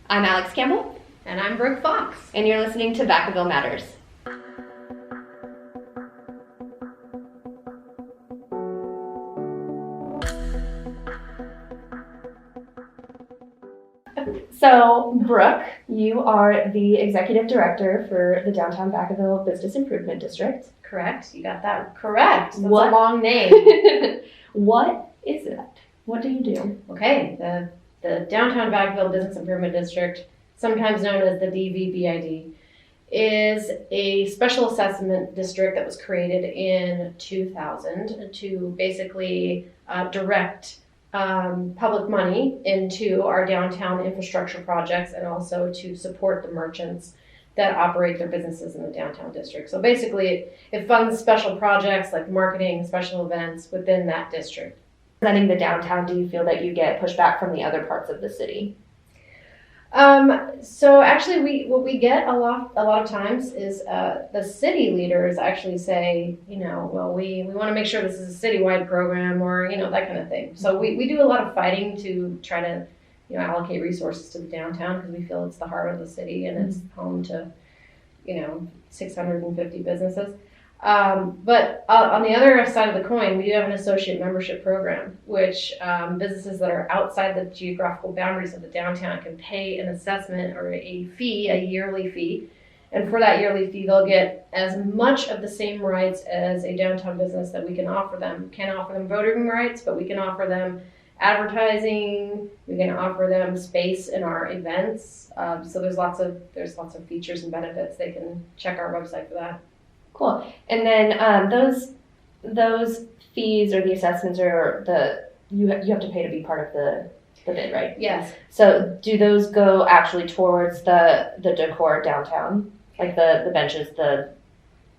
I'm Alex Campbell. And I'm Brooke Fox. And you're listening to Vacaville Matters. So, Brooke, you are the executive director for the Downtown Vacaville Business Improvement District. Correct. You got that correct. That's What? a long name. What is that? What do you do? Okay. The Downtown Vacaville Business Improvement District, sometimes known as the DVBID, is a special assessment district that was created in 2000 to basically direct public money into our downtown infrastructure projects and also to support the merchants that operate their businesses in the downtown district. So basically, it funds special projects like marketing, special events within that district. Representing the downtown, do you feel that you get pushback from the other parts of the city? So actually, what we get a lot of times is the city leaders actually say, well, we want to make sure this is a citywide program, or that kind of thing. So we do a lot of fighting to try to allocate resources to the downtown, because we feel it's the heart of the city and it's home to 650 businesses. But on the other side of the coin, we do have an associate membership program, which businesses that are outside the geographical boundaries of the downtown can pay an assessment or a fee, a yearly fee. And for that yearly fee, they'll get as much of the same rights as a downtown business that we can offer them. Can't offer them voting rights, but we can offer them advertising. We can offer them space in our events. So there's lots of features and benefits. They can check our website for that. Cool. And then those fees or the assessments or you have to pay to be part of the bid, right? Yes. So do those go actually towards the decor downtown, like the benches, the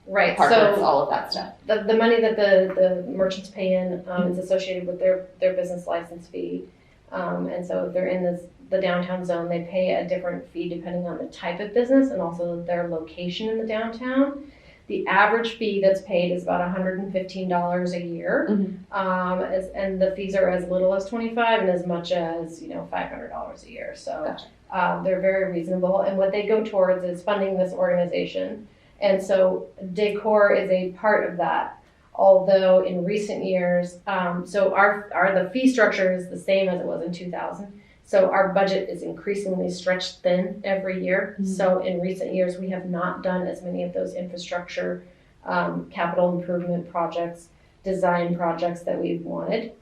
right carpets, all of that stuff? The money that the merchants pay in is associated with their business license fee, and so if they're in the downtown zone, they pay a different fee depending on the type of business and also their location in the downtown. The average fee that's paid is about $115 a year, and the fees are as little as $25 and as much as $500 a year. So Gotcha. They're very reasonable, and what they go towards is funding this organization. And so decor is a part of that. Although in recent years, so the fee structure is the same as it was in 2000. So our budget is increasingly stretched thin every year. Mm-hmm. So in recent years, we have not done as many of those infrastructure, capital improvement projects, design projects that we've wanted.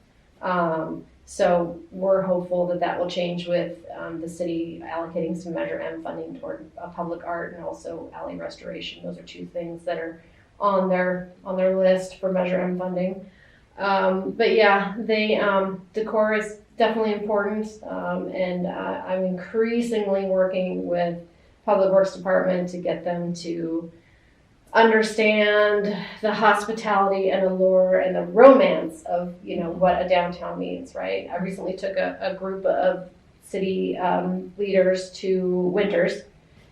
So we're hopeful that will change with the city allocating some Measure M funding toward public art and also alley restoration. Those are two things that are on their list for Measure M funding. But yeah, decor is definitely important, and I'm increasingly working with Public Works Department to get them to understand the hospitality and allure and the romance of what a downtown means, right? I recently took a group of city leaders to Winters,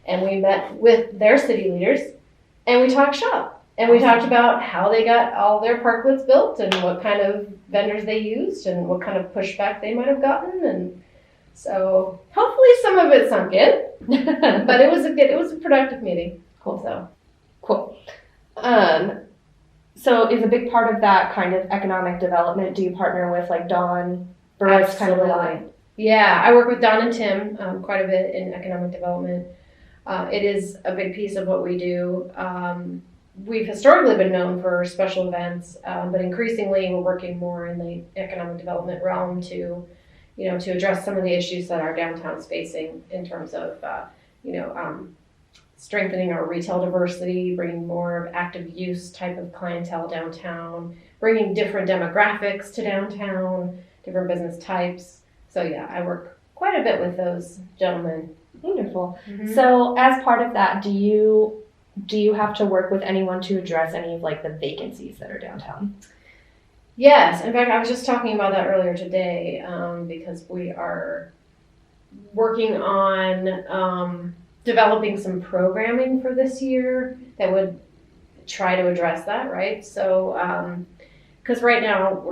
and we met with their city leaders, and we talked shop. And we talked about how they got all their parklets built and what kind of vendors they used and what kind of pushback they might have gotten. And so hopefully some of it sunk in, but it was a productive meeting. Cool. Cool. So is a big part of that kind of economic development? Do you partner with like Dawn Burris kind of line? Yeah, I work with Dawn and Tim quite a bit in economic development. It is a big piece of what we do. We've historically been known for special events, but increasingly we're working more in the economic development realm to address some of the issues that our downtown is facing in terms of, strengthening our retail diversity, bringing more active use type of clientele downtown, bringing different demographics to downtown, different business types. So yeah, I work quite a bit with those gentlemen. Wonderful. Mm-hmm. So as part of that, do you have to work with anyone to address any of like the vacancies that are downtown? Yes. In fact, I was just talking about that earlier today because we are working on developing some programming for this year that would try to address that, right? So, because right now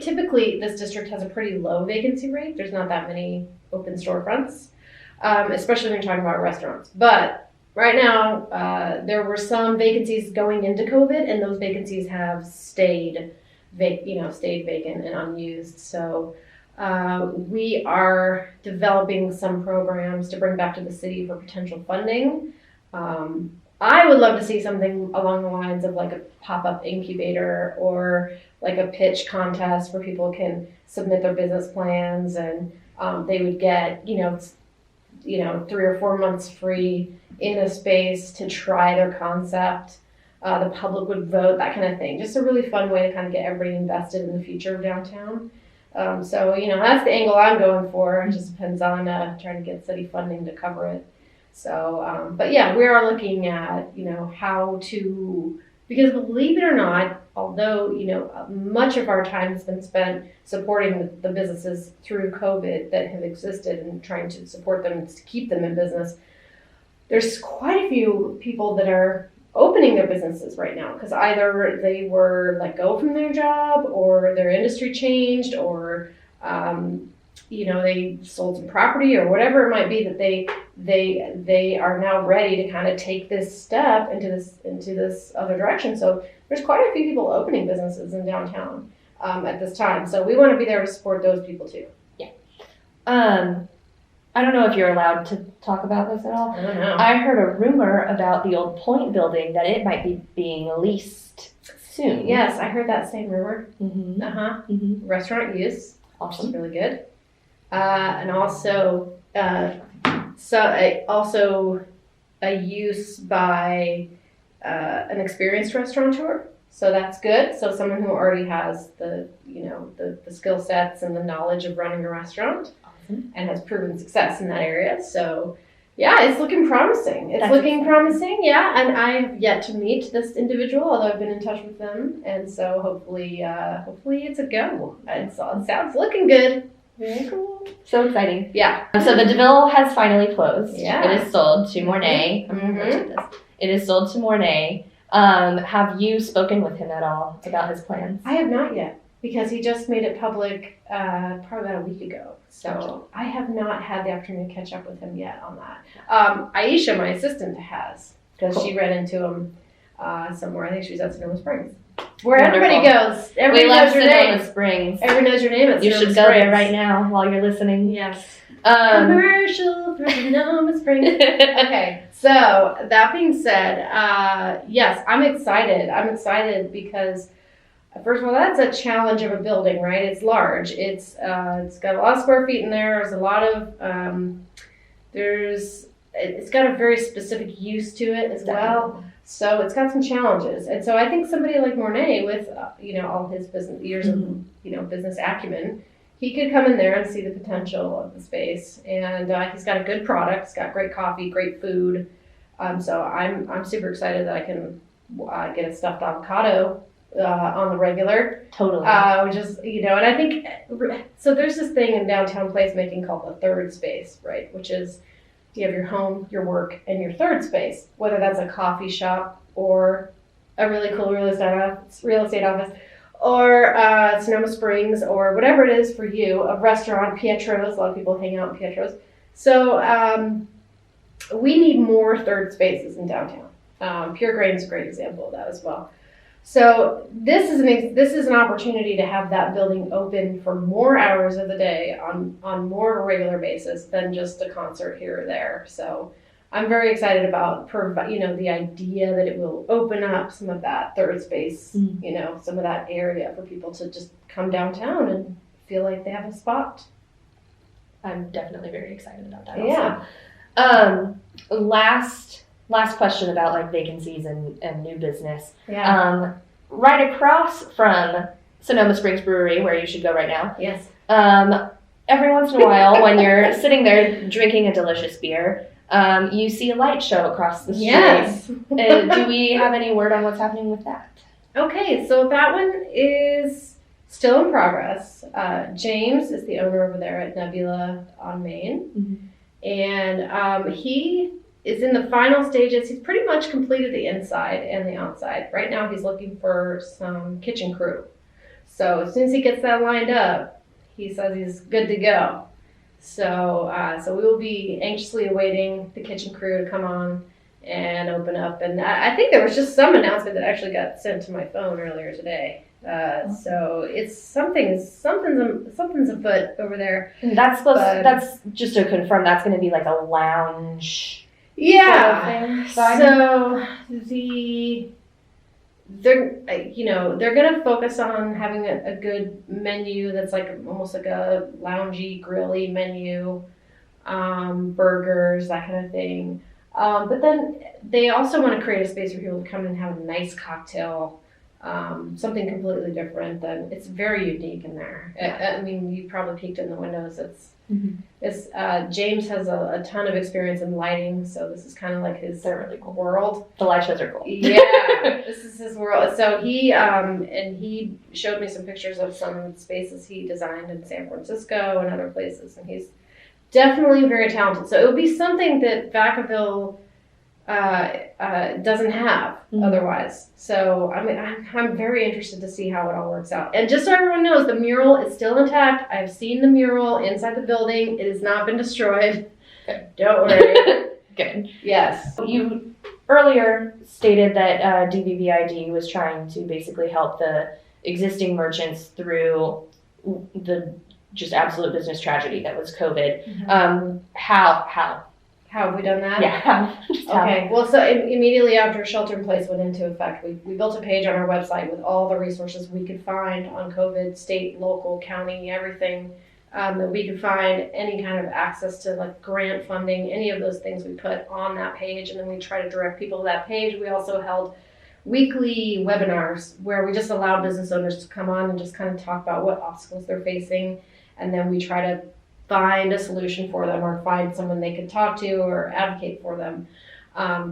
typically this district has a pretty low vacancy rate. There's not that many open storefronts. especially when you're talking about restaurants. But right now, there were some vacancies going into COVID, and those vacancies have stayed vacant and unused. So we are developing some programs to bring back to the city for potential funding. I would love to see something along the lines of like a pop-up incubator or like a pitch contest where people can submit their business plans and they would get, 3 or 4 months free in a space to try their concept. The public would vote, that kind of thing. Just a really fun way to kind of get everybody invested in the future of downtown. So that's the angle I'm going for. It just depends on trying to get city funding to cover it. So, but yeah, we are looking at, how to, because believe it or not, although, much of our time has been spent supporting the businesses through COVID that have existed and trying to support them to keep them in business, there's quite a few people that are opening their businesses right now because either they were let go from their job or their industry changed or, they sold some property or whatever it might be that they are now ready to kind of take this step into this other direction. So there's quite a few people opening businesses in downtown at this time. So we want to be there to support those people too. Yeah. I don't know if you're allowed to talk about this at all. I don't know. I heard a rumor about the old Point building that it might be being leased soon. Yes, I heard that same rumor. Mm-hmm. Mm-hmm. Restaurant use. Awesome. Which is really good. And also, also a use by an experienced restaurateur. So that's good. So someone who already has the skill sets and the knowledge of running a restaurant and has proven success in that area. So yeah, it's looking promising. Promising, yeah. And I have yet to meet this individual, although I've been in touch with them. And so hopefully it's a go. It sounds looking good. Very cool. So exciting. Yeah. So the DeVille has finally closed. Yeah. It is sold to Mornay. Mm-hmm. It is sold to Mornay. Have you spoken with him at all about his plans? I have not yet because he just made it public probably about a week ago. So Gotcha. I have not had the opportunity to catch up with him yet on that. Aisha, my assistant, has because Cool. she ran into him somewhere. I think she was at Sonoma Springs. Where Wonderful. Everybody goes. Everybody We love knows your name. Sonoma Springs. Everybody knows your name at You Sonoma should go there Springs. right now while you're listening. Yes. Commercial for Sonoma Springs. Okay, so that being said, yes, I'm excited. I'm excited because, first of all, that's a challenge of a building, right? It's large. It's got a lot of square feet in there. There's a lot of it's got a very specific use to it as well. So it's got some challenges. And so I think somebody like Mornay with, all his business years of, business acumen, he could come in there and see the potential of the space. And he's got a good product. He's got great coffee, great food. So I'm super excited that I can get a stuffed avocado on the regular. Totally. Which is, and I think, so there's this thing in downtown placemaking called the third space, right? Which is, you have your home, your work, and your third space, whether that's a coffee shop or a really cool real estate office, or Sonoma Springs, or whatever it is for you, a restaurant, Pietro's. A lot of people hang out in Pietro's. So we need more third spaces in downtown. Pure Grain's a great example of that as well. So this is an opportunity to have that building open for more hours of the day on more of a regular basis than just a concert here or there. So I'm very excited about the idea that it will open up some of that third space, some of that area for people to just come downtown and feel like they have a spot. I'm definitely very excited about that. Yeah. Also. Last question about like vacancies and new business. Yeah. Right across from Sonoma Springs Brewery, where you should go right now. Yes. Every once in a while, when you're sitting there drinking a delicious beer, you see a light show across the street. Yes. Do we have any word on what's happening with that? Okay, so that one is still in progress. James is the owner over there at Nebula on Main. Mm-hmm. And he is in the final stages. He's pretty much completed the inside and the outside. Right now he's looking for some kitchen crew. So as soon as he gets that lined up, he says he's good to go. So we will be anxiously awaiting the kitchen crew to come on and open up. And I think there was just some announcement that actually got sent to my phone earlier today. So it's something's afoot over there. And that's just to confirm, that's going to be like a lounge. Yeah. Sort of So they're gonna focus on having a good menu that's like almost like a loungy, grilly menu, burgers, that kind of thing. But then they also want to create a space for people to come in and have a nice cocktail, something completely different. Than it's very unique in there. I mean, you probably peeked in the windows. It's James has a ton of experience in lighting, so this is kind of like his really cool world. The light shows are cool. Yeah, this is his world. So he showed me some pictures of some spaces he designed in San Francisco and other places, and he's definitely very talented. So it would be something that Vacaville doesn't have otherwise. So I mean, I'm very interested to see how it all works out. And just so everyone knows, the mural is still intact. I've seen the mural inside the building. It has not been destroyed. Good. Don't worry. Good. Yes. You earlier stated that DVBID was trying to basically help the existing merchants through the just absolute business tragedy that was COVID. How How have we done that? Yeah. Okay. Well, so immediately after shelter in place went into effect, we built a page on our website with all the resources we could find on COVID, state, local, county, everything that we could find, any kind of access to like grant funding, any of those things we put on that page, and then we try to direct people to that page. We also held weekly webinars where we just allowed business owners to come on and just kind of talk about what obstacles they're facing, and then we try to find a solution for them or find someone they could talk to or advocate for them.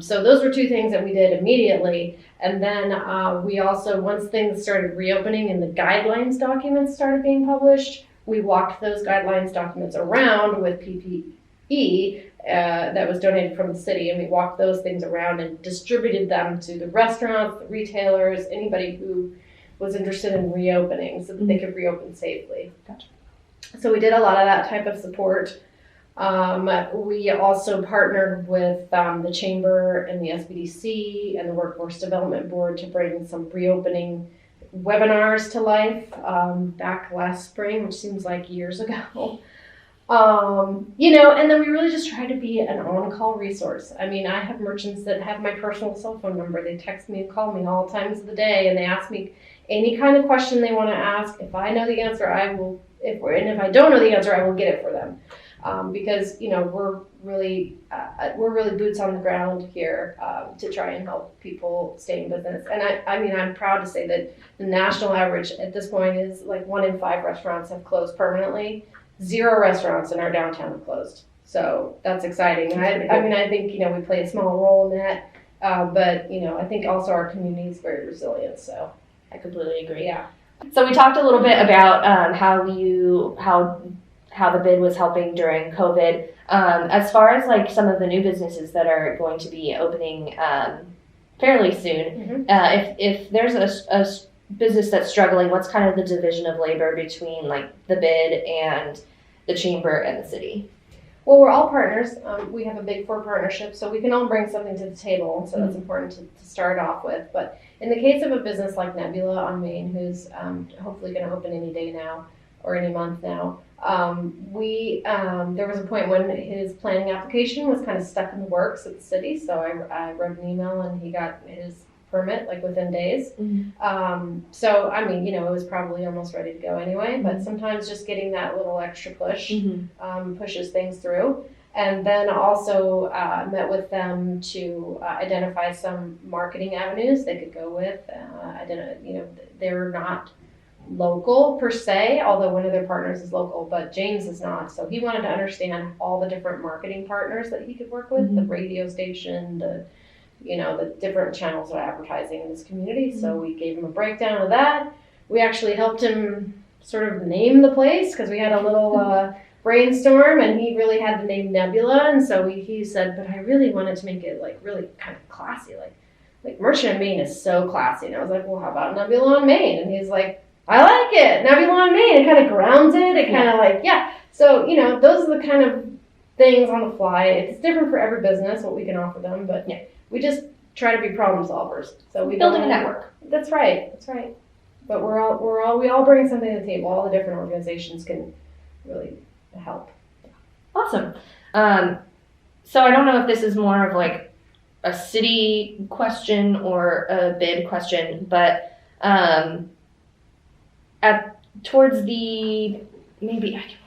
So those were two things that we did immediately. And then we also, once things started reopening and the guidelines documents started being published, we walked those guidelines documents around with PPE that was donated from the city, and we walked those things around and distributed them to the restaurants, the retailers, anybody who was interested in reopening so that they could reopen safely. Gotcha. So we did a lot of that type of support. We also partnered with the Chamber and the SBDC and the Workforce Development Board to bring some reopening webinars to life back last spring, which seems like years ago. And then we really just try to be an on-call resource. I mean, I have merchants that have my personal cell phone number. They text me and call me all times of the day, and they ask me any kind of question they want to ask. If I know the answer, I will. If I don't know the answer, I will get it for them, because we're really boots on the ground here to try and help people stay in business. And I mean, I'm proud to say that the national average at this point is like 1 in 5 restaurants have closed permanently. 0 restaurants in our downtown have closed. So that's exciting. And I think we play a small role in that, but I think also our community is very resilient. So I completely agree. Yeah. So we talked a little bit about how the bid was helping during COVID. As far as like some of the new businesses that are going to be opening fairly soon, if there's a business that's struggling, what's kind of the division of labor between like the bid and the chamber and the city? Well, we're all partners. We have a Big Four partnership, so we can all bring something to the table. So that's important to start off with. But in the case of a business like Nebula on Main, who's hopefully going to open any day now or any month now, there was a point when his planning application was kind of stuck in the works at the city. So I wrote an email and he got his permit like within days. So I mean, it was probably almost ready to go anyway, but sometimes just getting that little extra push pushes things through. And then also met with them to identify some marketing avenues they could go with. They're not local per se, although one of their partners is local, but James is not. So he wanted to understand all the different marketing partners that he could work with, the radio station, the different channels of advertising in this community. So we gave him a breakdown of that. We actually helped him sort of name the place because we had a little brainstorm, and he really had the name Nebula. And so he said, but I really wanted to make it like really kind of classy, like Merchant on Main is so classy. And I was like, well, how about Nebula on Main? And he's like, I like it, Nebula on Main. It kind of grounds it. It kind of So, those are the kind of things on the fly. It's different for every business what we can offer them, but we just try to be problem solvers. So we building a network. That's right. But we all bring something to the table. All the different organizations can really help. Awesome. So I don't know if this is more of like a city question or a bid question, but towards the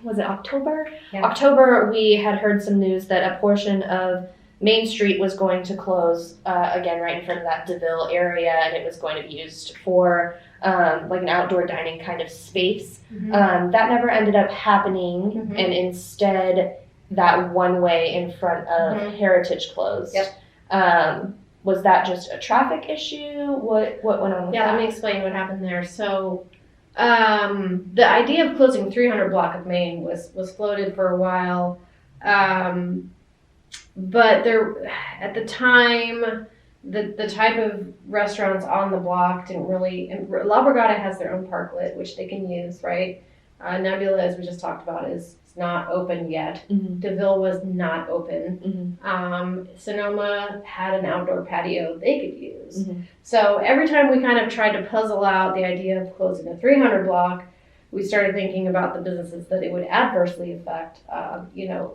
was it October? Yeah. October, we had heard some news that a portion of Main Street was going to close again right in front of that DeVille area, and it was going to be used for like an outdoor dining kind of space. Mm-hmm. That never ended up happening, Mm-hmm. and instead that one way in front of Mm-hmm. Heritage closed. Yep. Was that just a traffic issue? What went on with that? Let me explain what happened there. So the idea of closing 300 block of Main was floated for a while. But there, at the time, the type of restaurants on the block didn't really. And La Brigada has their own parklet, which they can use, right? Nebula, as we just talked about, is not open yet. Mm-hmm. DeVille was not open. Mm-hmm. Sonoma had an outdoor patio they could use. Mm-hmm. So every time we kind of tried to puzzle out the idea of closing a 300 block, we started thinking about the businesses that it would adversely affect.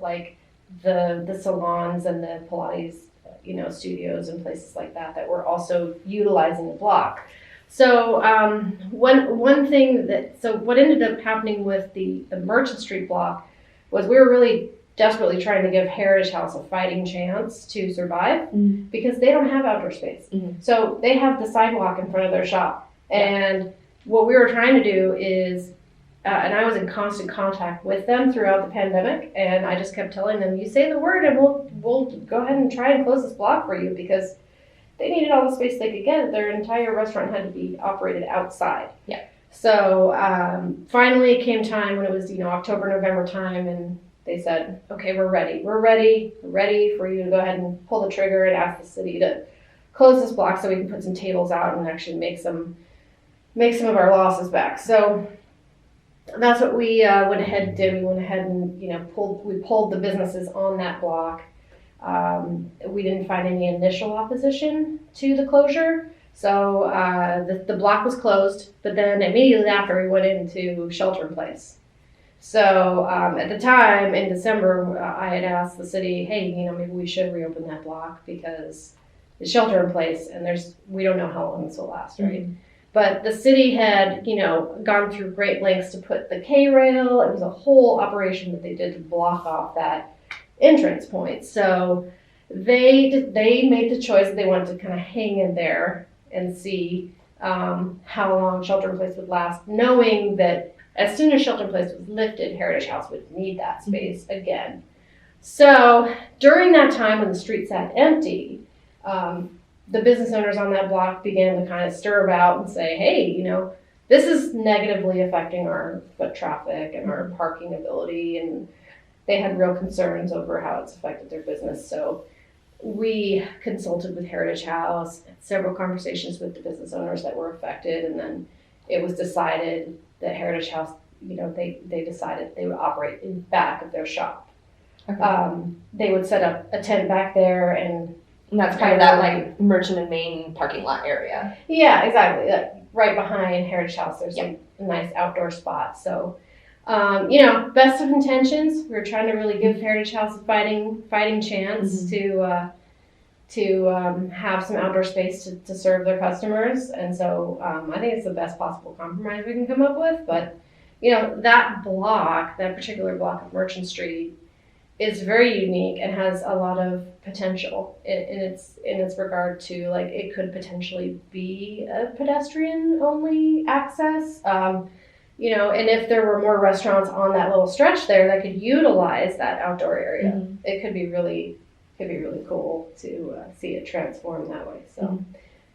Like the salons and the Pilates, studios and places like that were also utilizing the block. So one thing what ended up happening with the Merchant Street block was we were really desperately trying to give Heritage House a fighting chance to survive because they don't have outdoor space. Mm-hmm. So they have the sidewalk in front of their shop. And what we were trying to do is, and I was in constant contact with them throughout the pandemic, and I just kept telling them, you say the word and we'll go ahead and try and close this block for you, because they needed all the space they could get. Their entire restaurant had to be operated outside. Yeah. So finally it came time when it was, October, November time, and they said, okay, we're ready. We're ready for you to go ahead and pull the trigger and ask the city to close this block so we can put some tables out and actually make some of our losses back. So that's what we went ahead and did. We went ahead and, pulled the businesses on that block. We didn't find any initial opposition to the closure. So the block was closed, but then immediately after we went into shelter in place. So at the time in December, I had asked the city, hey, maybe we should reopen that block because it's shelter in place and we don't know how long this will last, right? Mm-hmm. But the city had, gone through great lengths to put the K-rail. It was a whole operation that they did to block off that entrance point. So they made the choice that they wanted to kind of hang in there and see how long shelter in place would last, knowing that as soon as shelter in place was lifted, Heritage House would need that space again. So during that time when the street sat empty, the business owners on that block began to kind of stir about and say, hey, this is negatively affecting our foot traffic and our parking ability. And they had real concerns over how it's affected their business. So we consulted with Heritage House, had several conversations with the business owners that were affected. And then it was decided that Heritage House, they decided they would operate in back of their shop. Okay. They would set up a tent back there, and that's kind of that like Merchant and Main parking lot area. Yeah, exactly. Like right behind Heritage House, there's a nice outdoor spot. So, best of intentions. We were trying to really give Heritage House a fighting chance to have some outdoor space to serve their customers. And so I think it's the best possible compromise we can come up with. But, that particular block of Merchant Street is very unique and has a lot of potential in its regard to, like, it could potentially be a pedestrian only access. And if there were more restaurants on that little stretch there that could utilize that outdoor area, it could be really cool to see it transform that way. So,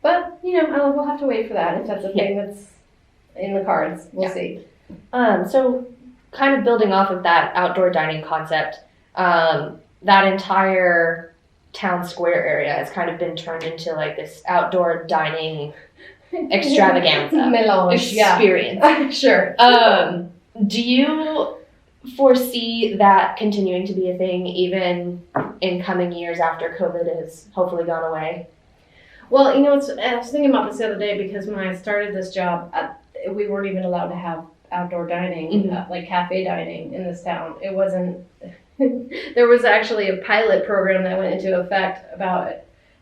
but we'll have to wait for that if that's a thing that's in the cards. We'll see. So, kind of building off of that outdoor dining concept, that entire town square area has kind of been turned into like this outdoor dining extravaganza melange experience. Yeah. Sure. Do you foresee that continuing to be a thing even in coming years after COVID has hopefully gone away? Well, I was thinking about this the other day because when I started this job, we weren't even allowed to have outdoor dining, like cafe dining in this town. It wasn't, there was actually a pilot program that went into effect about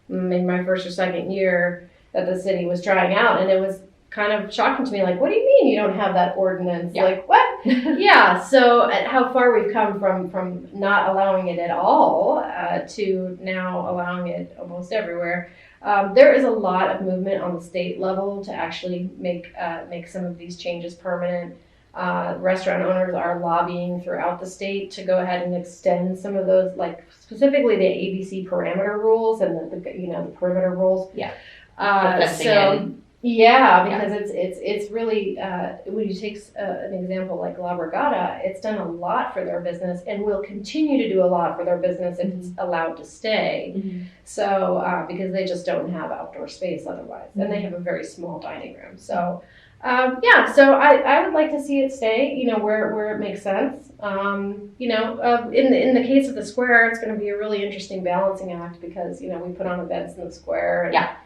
in my first or second year that the city was trying out, and it was kind of shocking to me, like, what do you mean you don't have that ordinance? Yeah. Like, what? Yeah, so how far we've come from not allowing it at all to now allowing it almost everywhere. There is a lot of movement on the state level to actually make some of these changes permanent. Restaurant owners are lobbying throughout the state to go ahead and extend some of those, like specifically the ABC parameter rules and the perimeter rules. Yeah. Because it's really when you take an example like La Brigada, it's done a lot for their business and will continue to do a lot for their business if it's allowed to stay. So because they just don't have outdoor space otherwise, and they have a very small dining room. So so I would like to see it stay, where it makes sense. In the case of the square, it's going to be a really interesting balancing act because we put on events in the square. And,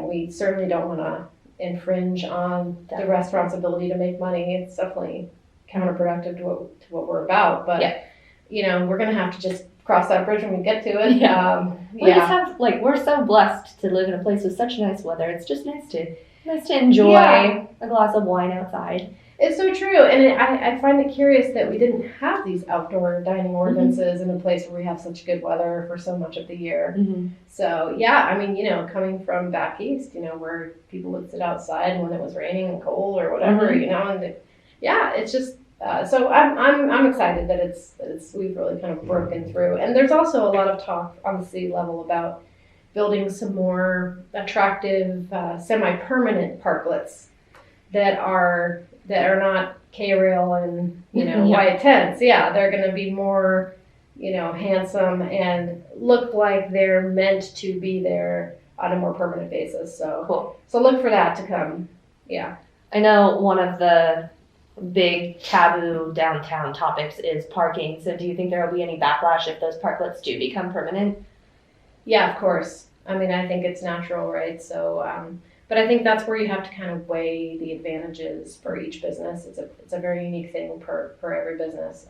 we certainly don't want to infringe on the restaurant's ability to make money. It's definitely counterproductive to what we're about. But we're going to have to just cross that bridge when we get to it. We're so blessed to live in a place with such nice weather. It's just nice to enjoy a glass of wine outside. It's so true, and I find it curious that we didn't have these outdoor dining ordinances in a place where we have such good weather for so much of the year. So coming from back east, where people would sit outside when it was raining and cold or whatever, and it's just so I'm excited that it's we've really kind of broken through, and there's also a lot of talk on the city level about building some more attractive semi-permanent parklets that are not K-rail and white tents. Yeah, they're going to be more handsome and look like they're meant to be there on a more permanent basis. So cool. So look for that to come. Yeah. I know one of the big taboo downtown topics is parking. So do you think there will be any backlash if those parklets do become permanent? Yeah, of course. I think it's natural, right? So, but I think that's where you have to kind of weigh the advantages for each business. It's a very unique thing per every business.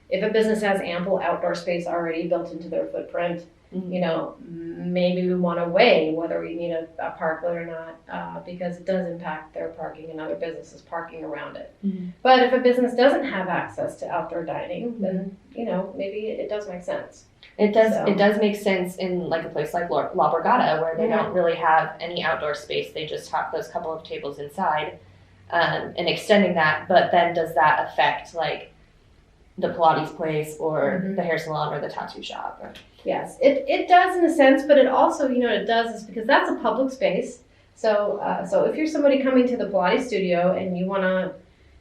If a business has ample outdoor space already built into their footprint, maybe we want to weigh whether we need a parklet or not, because it does impact their parking and other businesses parking around it. But if a business doesn't have access to outdoor dining, then maybe it does make sense. It does make sense in like a place like La Brigada where they don't really have any outdoor space. They just have those couple of tables inside, and extending that. But then does that affect like the Pilates place or the hair salon or the tattoo shop? Yes, it does in a sense, but it also, it does is because that's a public space. So if you're somebody coming to the Pilates studio and you want to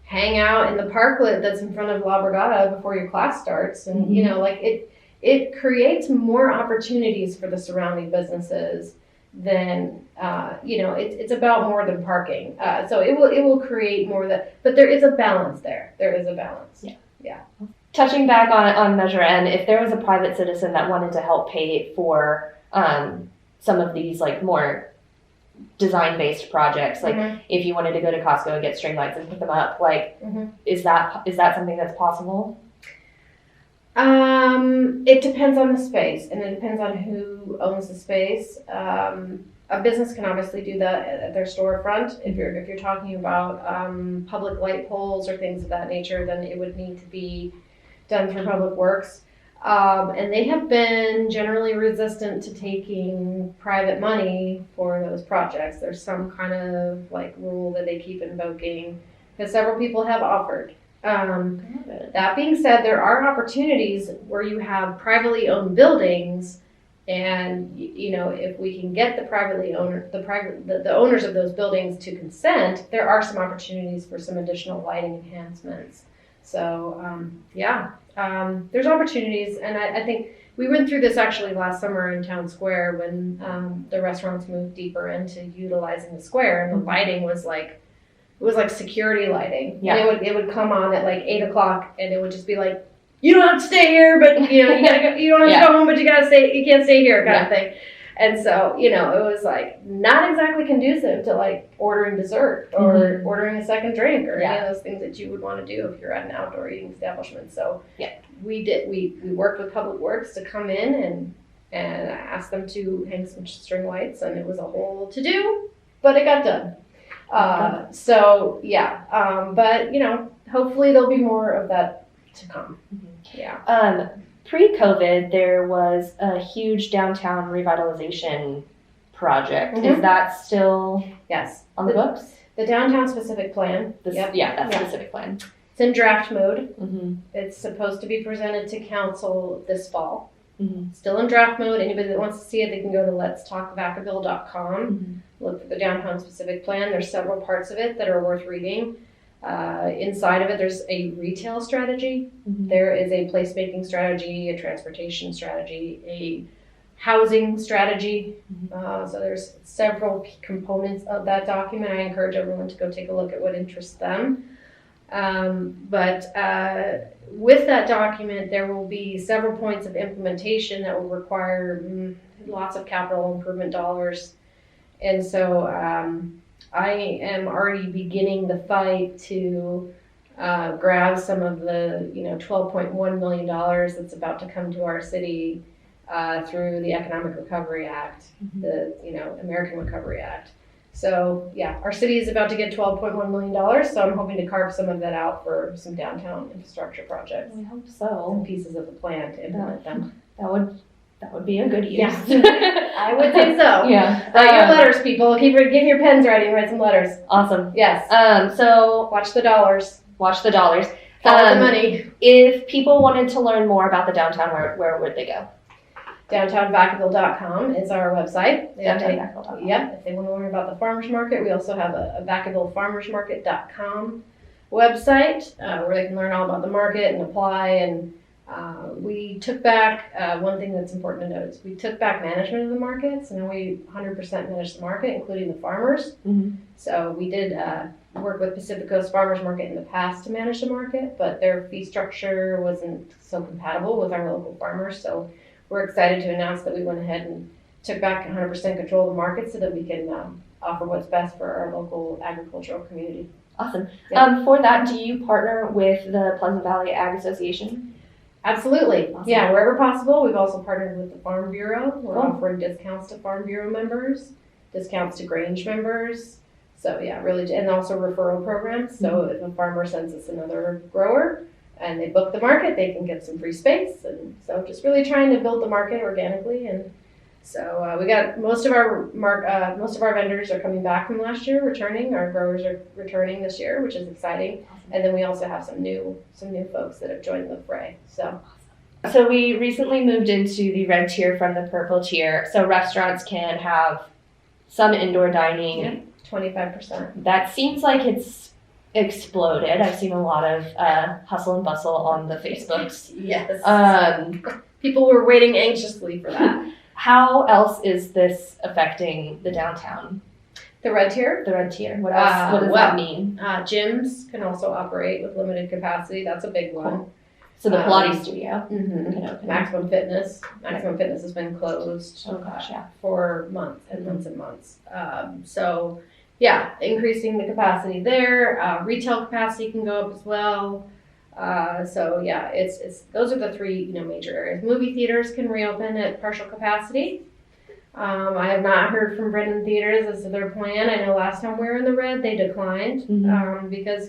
hang out in the parklet that's in front of La Brigada before your class starts, and it creates more opportunities for the surrounding businesses than it's about more than parking. So it will create more but there is a balance there. There is a balance. Yeah. Touching back on Measure N, if there was a private citizen that wanted to help pay for some of these like more design-based projects, like if you wanted to go to Costco and get string lights and put them up, like is that something that's possible? It depends on the space, and it depends on who owns the space. A business can obviously do that at their storefront. If you're talking about public light poles or things of that nature, then it would need to be done through Public Works. And they have been generally resistant to taking private money for those projects. There's some kind of like rule that they keep invoking because several people have offered. That being said, there are opportunities where you have privately owned buildings, and if we can get the owners of those buildings to consent, there are some opportunities for some additional lighting enhancements. So there's opportunities, and I think we went through this actually last summer in Town Square when the restaurants moved deeper into utilizing the square, and the lighting was like it was like security lighting. Yeah. And it would come on at like 8:00 and it would just be like, you don't have to stay here, but you know, you don't have to go home, but you can't stay here kind of thing. And so, you know, it was like not exactly conducive to like ordering dessert or ordering a second drink or any of those things that you would want to do if you're at an outdoor eating establishment. So we worked with Public Works to come in and ask them to hang some string lights, and it was a whole to do, but it got done. But you know, hopefully there'll be more of that to come. Yeah. Pre-COVID, there was a huge downtown revitalization project. Is that still on the books? The downtown specific plan. Specific plan. It's in draft mode. It's supposed to be presented to council this fall. Still in draft mode. Anybody that wants to see it, they can go to letstalkvacaville.com. Look for the downtown specific plan. There's several parts of it that are worth reading. Inside of it, there's a retail strategy. There is a placemaking strategy, a transportation strategy, a housing strategy. So there's several components of that document. I encourage everyone to go take a look at what interests them. With that document, there will be several points of implementation that will require lots of capital improvement dollars. And so I am already beginning the fight to grab some of the, $12.1 million that's about to come to our city through the Economic Recovery Act, the, American Recovery Act. So yeah, our city is about to get $12.1 million, so I'm hoping to carve some of that out for some downtown infrastructure projects. I hope so. Some pieces of the plan to implement them. That would be a good use. Yeah. I would say so. Yeah. Write your letters, people. Get your pens ready and write some letters. Awesome. Yes. So watch the dollars. Watch the dollars. Follow the money. If people wanted to learn more about the downtown, where would they go? DowntownVacaville.com is our website. DowntownVacaville.com. Yep. If they want to learn about the farmers market, we also have a VacavilleFarmersMarket.com website where they can learn all about the market and apply. And we took back one thing that's important to note is we took back management of the markets, and now we 100% manage the market, including the farmers. So we did work with Pacific Coast Farmers Market in the past to manage the market, but their fee structure wasn't so compatible with our local farmers. So we're excited to announce that we went ahead and took back 100% control of the market so that we can offer what's best for our local agricultural community. Awesome. Yeah. For that, do you partner with the Pleasant Valley Ag Association? Absolutely. Awesome. Yeah, wherever possible. We've also partnered with the Farm Bureau. We're offering discounts to Farm Bureau members, discounts to Grange members. So yeah, really, and also referral programs. So if a farmer sends us another grower and they book the market, they can get some free space. And so just really trying to build the market organically. And so we got most of our vendors are coming back from last year, returning. Our growers are returning this year, which is exciting. And then we also have some new folks that have joined the fray. So we recently moved into the red tier from the purple tier. So restaurants can have some indoor dining. Yeah, 25%. That seems like it's exploded. I've seen a lot of hustle and bustle on the Facebooks. Yes. People were waiting anxiously for that. How else is this affecting the downtown? The red tier? The red tier. What else? What does that mean? Gyms can also operate with limited capacity. That's a big one. Cool. So the Pilates studio. Maximum Fitness. Maximum Fitness has been closed for months and months and months. So yeah, increasing the capacity there. Retail capacity can go up as well. So yeah, it's those are the three major areas. Movie theaters can reopen at partial capacity. I have not heard from Brendan Theaters as to their plan. I know last time we were in the red, they declined because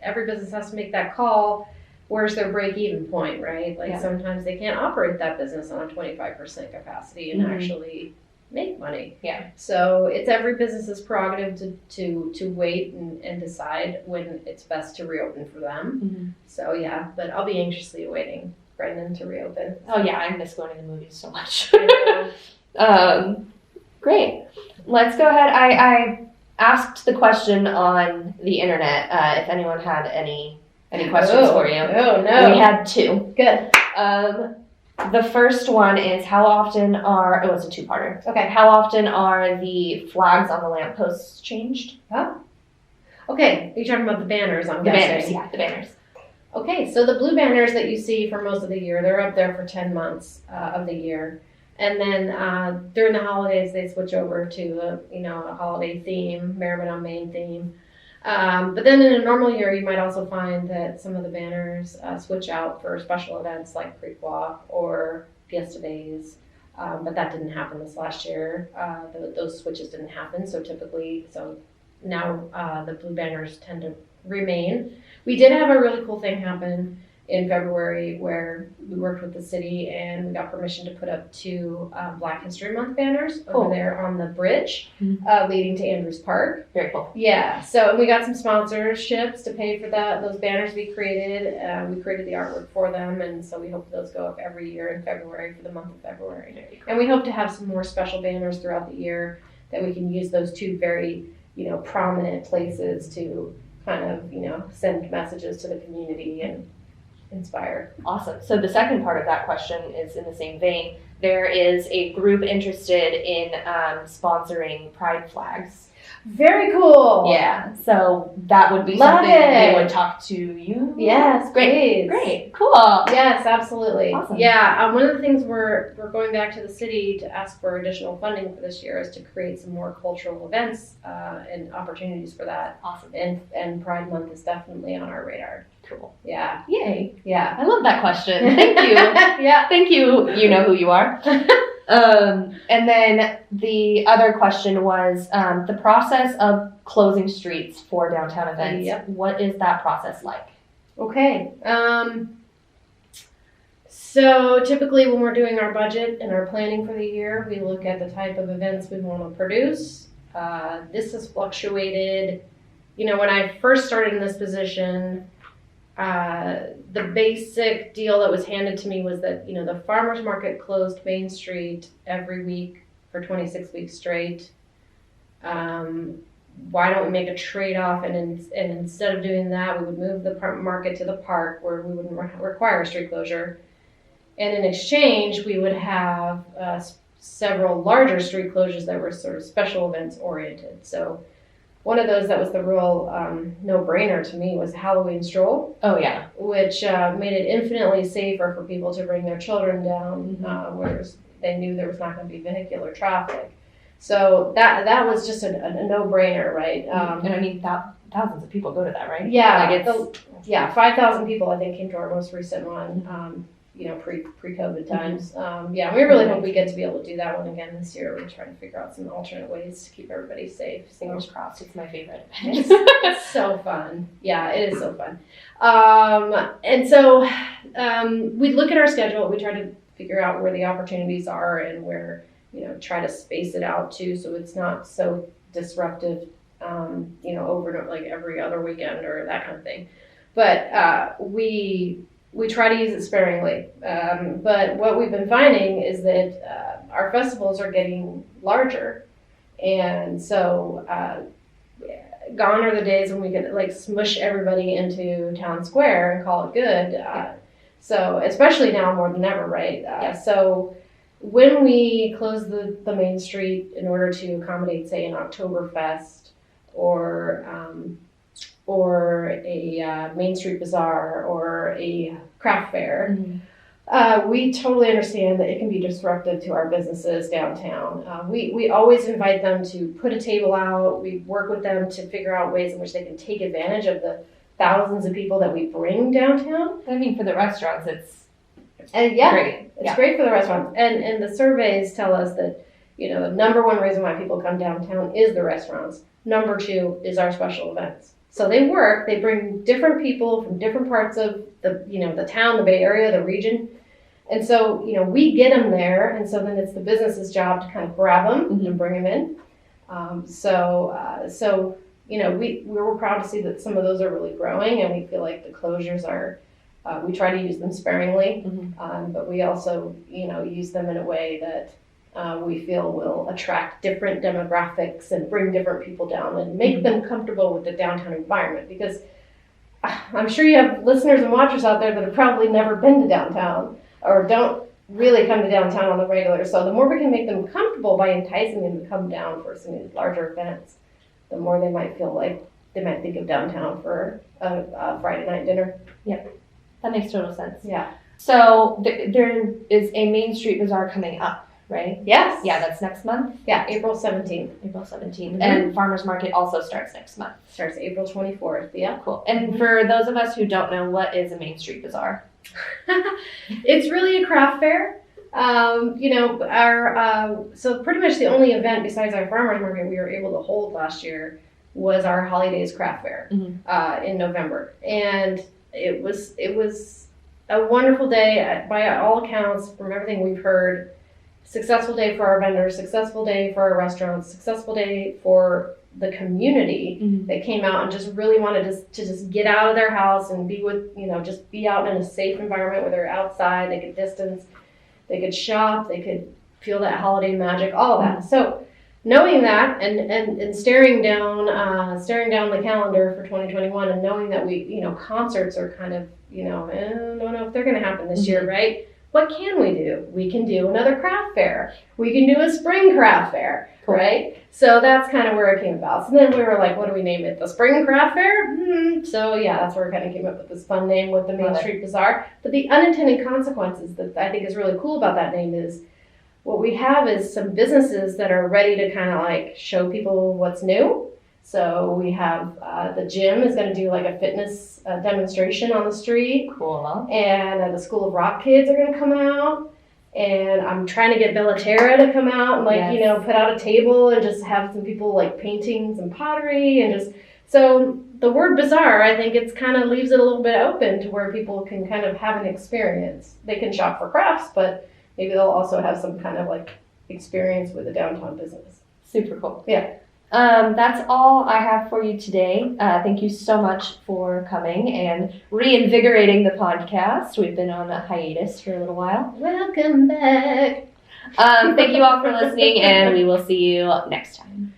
every business has to make that call. Where's their break-even point, right? Sometimes they can't operate that business on a 25% capacity and actually make money. Yeah. So it's every business's prerogative to wait and decide when it's best to reopen for them. So yeah, but I'll be anxiously awaiting Brendan to reopen. Oh yeah, I miss going to the movies so much. Great. Let's go ahead. I asked the question on the internet if anyone had any questions for you. Oh no. We had two. Good. The first one is how often it's a two-parter. Okay. How often are the flags on the lampposts changed? Oh. Okay, are you talking about the banners, I'm The guessing? banners, yeah, the banners. Okay, so the blue banners that you see for most of the year, they're up there for 10 months of the year. And then during the holidays, they switch over to a holiday theme, Merriment on Main theme. But then in a normal year, you might also find that some of the banners switch out for special events like Creek Walk or Fiesta Days. But that didn't happen this last year. Those switches didn't happen. So now the blue banners tend to remain. We did have a really cool thing happen in February where we worked with the city and we got permission to put up 2 Black History Month banners over there on the bridge leading to Andrews Park. Very cool. Yeah, so we got some sponsorships to pay for those banners we created. We created the artwork for them, and so we hope those go up every year in February for the month of February. Very cool. And we hope to have some more special banners throughout the year that we can use those 2 very prominent places to kind of send messages to the community and inspire. Awesome. So the second part of that question is in the same vein. There is a group interested in sponsoring pride flags. Very cool. Yeah. So that would be Love something it. they would talk to you. Yes, Great. please. Great. Cool. Yes, absolutely. Awesome. Yeah, one of the things we're going back to the city to ask for additional funding for this year is to create some more cultural events and opportunities for that. Awesome. And Pride Month is definitely on our radar. Cool. Yeah. Yay. Yeah. I love that question. Thank you. Yeah. Thank you. You know who you are. And then the other question was the process of closing streets for downtown events. Yep. What is that process like? Okay. So typically when we're doing our budget and our planning for the year, we look at the type of events we want to produce. This has fluctuated. When I first started in this position, the basic deal that was handed to me was that, the farmer's market closed Main Street every week for 26 weeks straight. Why don't we make a trade-off and instead of doing that, we would move the market to the park where we wouldn't require a street closure. And in exchange, we would have several larger street closures that were sort of special events oriented. So one of those that was the real no-brainer to me was Halloween Stroll. Oh, yeah. Which made it infinitely safer for people to bring their children down, whereas they knew there was not going to be vehicular traffic. So that was just a no-brainer, right? And I mean, thousands of people go to that, right? Yeah, 5,000 people I think came to our most recent one. Pre-COVID times. We really hope we get to be able to do that one again this year. We're trying to figure out some alternate ways to keep everybody safe. Fingers crossed. It's my favorite. It's so fun. Yeah, it is so fun. And so we look at our schedule. We try to figure out where the opportunities are and where, try to space it out too, so it's not so disruptive, over like every other weekend or that kind of thing. But we try to use it sparingly. But what we've been finding is that our festivals are getting larger. And so gone are the days when we could smush everybody into town square and call it good. So especially now more than ever, right? So when we close the main street in order to accommodate, say, an Oktoberfest or a Main Street Bazaar or a craft fair, we totally understand that it can be disruptive to our businesses downtown. We always invite them to put a table out. We work with them to figure out ways in which they can take advantage of the thousands of people that we bring downtown. I mean, for the restaurants, it's great. It's great for the restaurants. And the surveys tell us that, the number one reason why people come downtown is the restaurants. Number 2 is our special events. So they work, they bring different people from different parts of the town, the Bay Area, the region. And so, we get them there. And so then it's the business's job to kind of grab them and bring them in. We were proud to see that some of those are really growing, and we feel like the closures are, we try to use them sparingly, but we also, use them in a way that we feel will attract different demographics and bring different people down and make them comfortable with the downtown environment. Because I'm sure you have listeners and watchers out there that have probably never been to downtown or don't really come to downtown on the regular. So the more we can make them comfortable by enticing them to come down for some of these larger events, the more they might feel like they might think of downtown for a Friday night dinner. That makes total sense. Yeah. So there is a Main Street Bazaar coming up, right? Yes. Yeah, that's next month, Yeah, April 17th. April 17th. Mhm. And Farmers Market also starts next month. Starts April 24th. Yeah. Cool. And for those of us who don't know, what is a Main Street Bazaar? It's really a craft fair. So pretty much the only event besides our farmers market we were able to hold last year was our Holidays Craft Fair in November, and it was a wonderful day by all accounts. From everything we've heard, successful day for our vendors, successful day for our restaurants, successful day for the community that came out and just really wanted to just get out of their house and be with, just be out in a safe environment where they're outside, they could distance, they could shop, they could feel that holiday magic, all of that. So knowing that and staring down the calendar for 2021 and knowing that we, concerts are kind of, I don't know if they're going to happen this year, right? What can we do? We can do another craft fair. We can do a spring craft fair, right? So that's kind of where it came about. So then we were like, what do we name it? The Spring Craft Fair? So yeah, that's where we kind of came up with this fun name with the Main Street Bazaar. But the unintended consequences that I think is really cool about that name is what we have is some businesses that are ready to kind of like show people what's new. So we have the gym is going to do like a fitness demonstration on the street. Cool. And the School of Rock kids are going to come out. And I'm trying to get Bellaterra to come out and put out a table and just have some people like painting some pottery and just, so the word bazaar, I think it's kind of leaves it a little bit open to where people can kind of have an experience. They can shop for crafts, but maybe they'll also have some kind of like experience with a downtown business. Super cool. Yeah. That's all I have for you today. Thank you so much for coming and reinvigorating the podcast. We've been on a hiatus for a little while. Welcome back. Thank you all for listening, and we will see you next time.